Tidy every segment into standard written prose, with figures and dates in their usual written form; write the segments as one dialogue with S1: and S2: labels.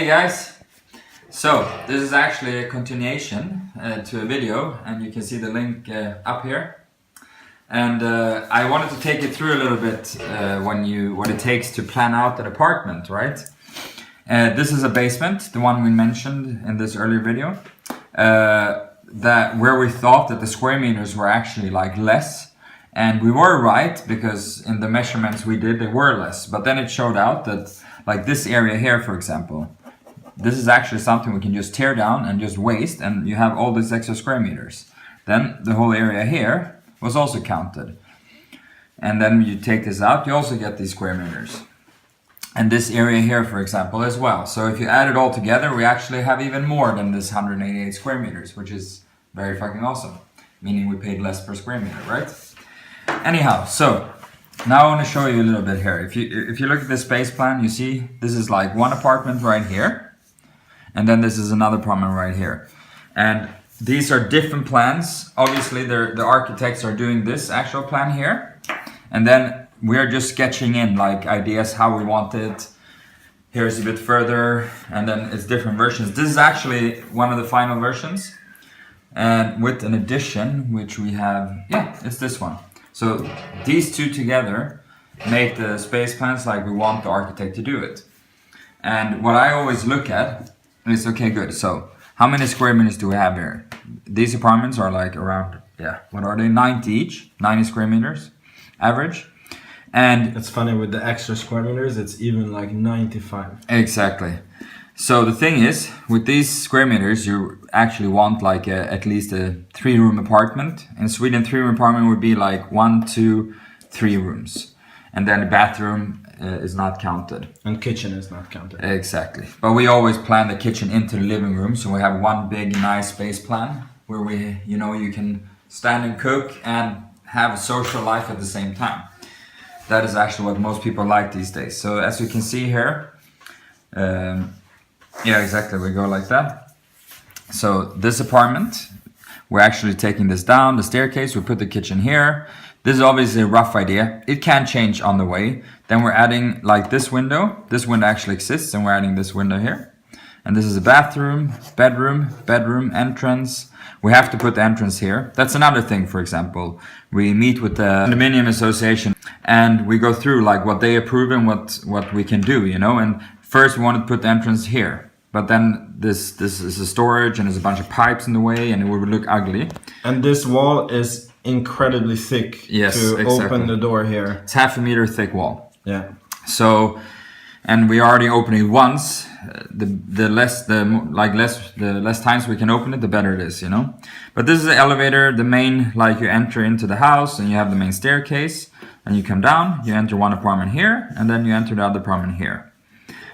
S1: Hey guys! So, this is actually a continuation to a video, and you can see the link up here. And I wanted to take you through a little bit what it takes to plan out an apartment, right? This is a basement, the one we mentioned in this earlier video, where we thought that the square meters were actually like less. And we were right, because in the measurements we did, they were less. But then it showed out that, like this area here, for example, this is actually something we can just tear down and just waste, and you have all these extra square meters. Then the whole area here was also counted. And then you take this out, you also get these square meters. And this area here, for example, as well. So if you add it all together, we actually have even more than this 188 square meters, which is very fucking awesome. Meaning we paid less per square meter, right? Anyhow, so now I want to show you a little bit here. If you look at the space plan, you see this is like one apartment right here, and then this is another apartment right here. And these are different plans. Obviously, the architects are doing this actual plan here, and then we are just sketching in like ideas how we want it. Here's a bit further, and then it's different versions. This is actually one of the final versions, and with an addition, which we have, yeah, it's this one. So these two together make the space plans like we want the architect to do it. And what I always look at is, okay, good, so how many square meters do we have here? These apartments are like around, yeah, what are they, 90 each, 90 square meters average. And
S2: it's funny, with the extra square meters, it's even like 95.
S1: Exactly. So the thing is, with these square meters, you actually want like at least a 3-room apartment. In Sweden, 3-room apartment would be like 1, 2, 3 rooms. And then the bathroom is not counted.
S2: And kitchen is not counted.
S1: Exactly. But we always plan the kitchen into the living room. So we have one big, nice space plan where you can stand and cook and have a social life at the same time. That is actually what most people like these days. So as you can see here, yeah, exactly, we go like that. So this apartment, we're actually taking this down, the staircase, we put the kitchen here. This is obviously a rough idea. It can change on the way. Then we're adding like this window. This window actually exists, and we're adding this window here. And this is a bathroom, bedroom, entrance. We have to put the entrance here. That's another thing, for example. We meet with the condominium association and we go through like what they approve and what we can do, And first we wanted to put the entrance here. But then this is a storage and there's a bunch of pipes in the way and it would look ugly.
S2: And this wall is incredibly thick open the door here.
S1: It's 0.5 meter thick wall.
S2: Yeah.
S1: So, and we already opened it once. The less times we can open it, the better it is, But this is the elevator, the main, like you enter into the house and you have the main staircase and you come down, you enter one apartment here and then you enter the other apartment here.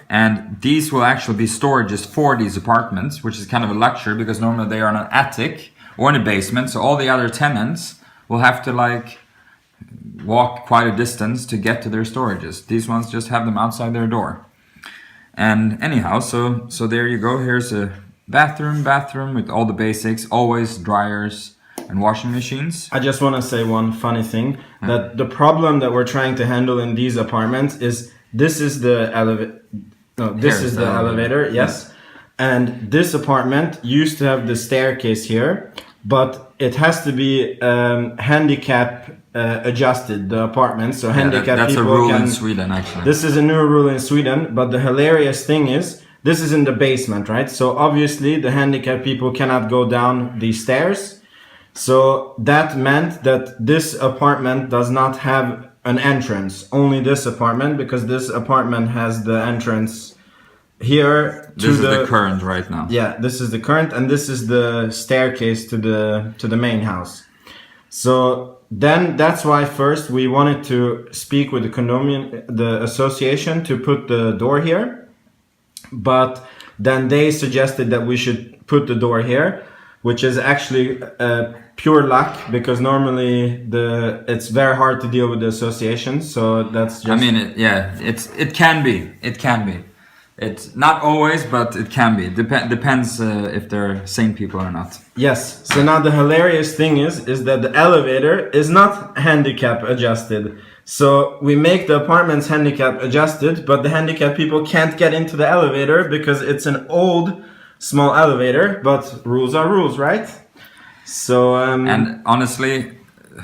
S1: And these will actually be storages for these apartments, which is kind of a luxury because normally they are in an attic or in a basement. So all the other tenants will have to like walk quite a distance to get to their storages. These ones just have them outside their door. And anyhow, so there you go. Here's a bathroom with all the basics, always dryers and washing machines.
S2: I just want to say one funny thing, that the problem that we're trying to handle in these apartments is this is the elevator. No, this is the elevator, yes. And this apartment used to have the staircase here, but it has to be handicap adjusted, the apartment. So handicap
S1: that's
S2: people
S1: a rule
S2: can,
S1: in Sweden, actually.
S2: This is a new rule in Sweden, but the hilarious thing is, this is in the basement, right? So obviously the handicap people cannot go down these stairs. So that meant that this apartment does not have an entrance, only this apartment, because this apartment has the entrance here.
S1: This is the current right now.
S2: Yeah, this is the current, and this is the staircase to the main house. So then that's why first we wanted to speak with the association to put the door here, but then they suggested that we should put the door here, which is actually pure luck, because normally it's very hard to deal with the association. So that's just,
S1: it can be. It's not always, but it can be. Depends if they're sane people or not.
S2: Yes. So now the hilarious thing is that the elevator is not handicap adjusted. So we make the apartments handicap adjusted, but the handicapped people can't get into the elevator because it's an old small elevator, but rules are rules, right? So
S1: and honestly,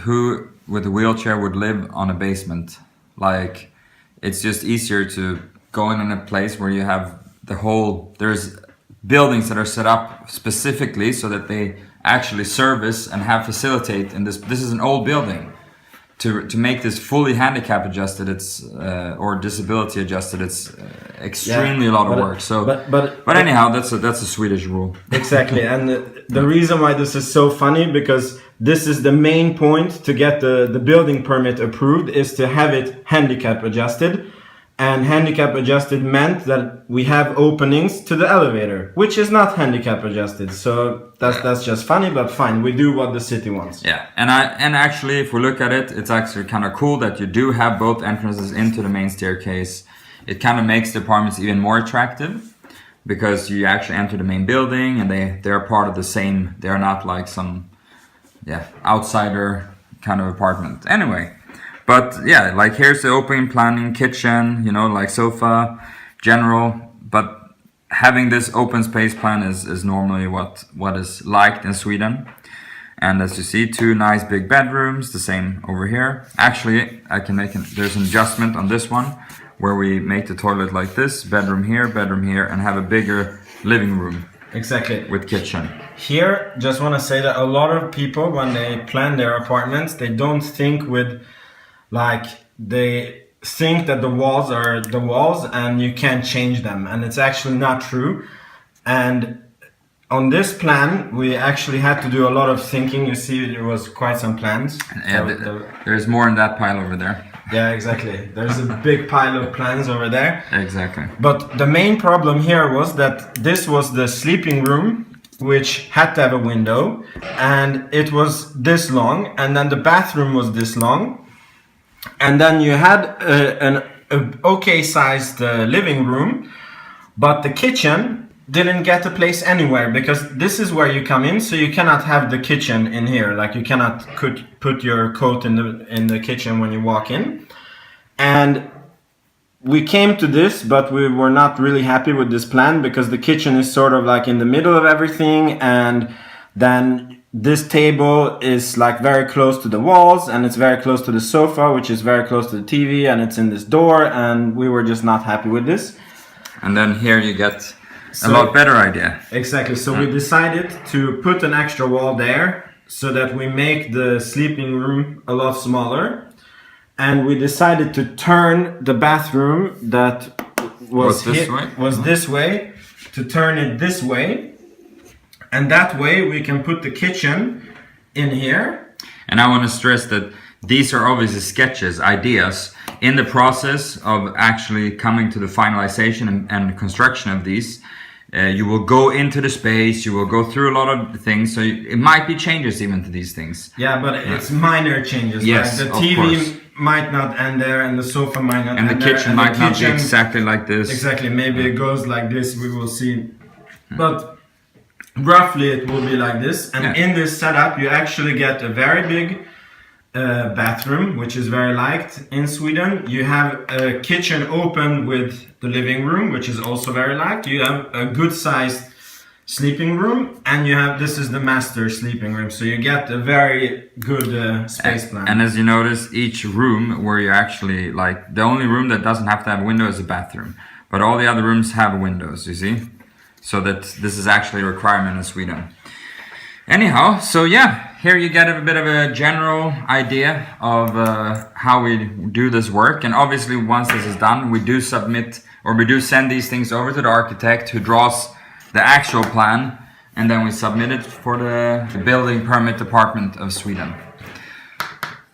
S1: who with a wheelchair would live on a basement? Like, it's just easier to go in a place where you have there's buildings that are set up specifically so that they actually service and have facilitate in this is an old building. To make this fully handicap adjusted, it's or disability adjusted, it's extremely a lot of work. So, but anyhow, that's a Swedish rule.
S2: Exactly, and the reason why this is so funny, because this is the main point to get the building permit approved, is to have it handicap adjusted. And handicap adjusted meant that we have openings to the elevator, which is not handicap adjusted. So that's just funny, but fine. We do what the city wants.
S1: Yeah, and actually, if we look at it, it's actually kind of cool that you do have both entrances into the main staircase. It kind of makes the apartments even more attractive because you actually enter the main building and they're part of the same. They're not like some outsider kind of apartment. Anyway. But yeah, like here's the opening planning, kitchen, like sofa, general. But having this open space plan is normally what is liked in Sweden. And as you see, 2 nice big bedrooms, the same over here. Actually, there's an adjustment on this one where we make the toilet like this, bedroom here, and have a bigger living room.
S2: Exactly.
S1: With kitchen.
S2: Here, just want to say that a lot of people, when they plan their apartments, they don't think they think that the walls are the walls and you can't change them, and it's actually not true. And on this plan we actually had to do a lot of thinking. You see, there was quite some plans.
S1: Yeah, there's more in that pile over there.
S2: Yeah, exactly. There's a big pile of plans over there.
S1: Exactly.
S2: But the main problem here was that this was the sleeping room, which had to have a window, and it was this long, and then the bathroom was this long. And then you had an okay sized living room, but the kitchen didn't get a place anywhere, because this is where you come in, so you cannot have the kitchen in here. Like, you cannot put your coat in the kitchen when you walk in. And we came to this, but we were not really happy with this plan, because the kitchen is sort of like in the middle of everything, and then this table is like very close to the walls, and it's very close to the sofa, which is very close to the TV, and it's in this door, and we were just not happy with this.
S1: And then here you get a lot better idea.
S2: Exactly. So we decided to put an extra wall there so that we make the sleeping room a lot smaller. And we decided to turn the bathroom that was this way, to turn it this way. And that way we can put the kitchen in here.
S1: And I want to stress that these are obviously sketches, ideas. In the process of actually coming to the finalization and construction of these, you will go into the space, you will go through a lot of things, so it might be changes even to these things.
S2: Yeah, but it's minor changes.
S1: Yes,
S2: right? The TV might not end there, and the sofa might not
S1: end there.
S2: And
S1: the kitchen might not be exactly like this.
S2: Exactly, maybe it goes like this, we will see. But roughly it will be like this, and in this setup you actually get a very big bathroom, which is very liked in Sweden. You have a kitchen open with the living room, which is also very liked. You have a good sized sleeping room, and this is the master sleeping room, so you get a very good space plan.
S1: And as you notice, each room where you actually, like, the only room that doesn't have to have a window is a bathroom, but all the other rooms have windows, you see, so that this is actually a requirement in Sweden. Anyhow, so yeah, here you get a bit of a general idea of how we do this work. And obviously once this is done, we do send these things over to the architect who draws the actual plan, and then we submit it for the building permit department of Sweden,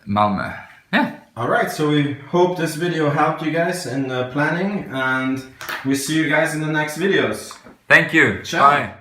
S1: Malmö. Yeah.
S2: Alright, so we hope this video helped you guys in planning, and we see you guys in the next videos.
S1: Thank you.
S2: Ciao.
S1: Bye.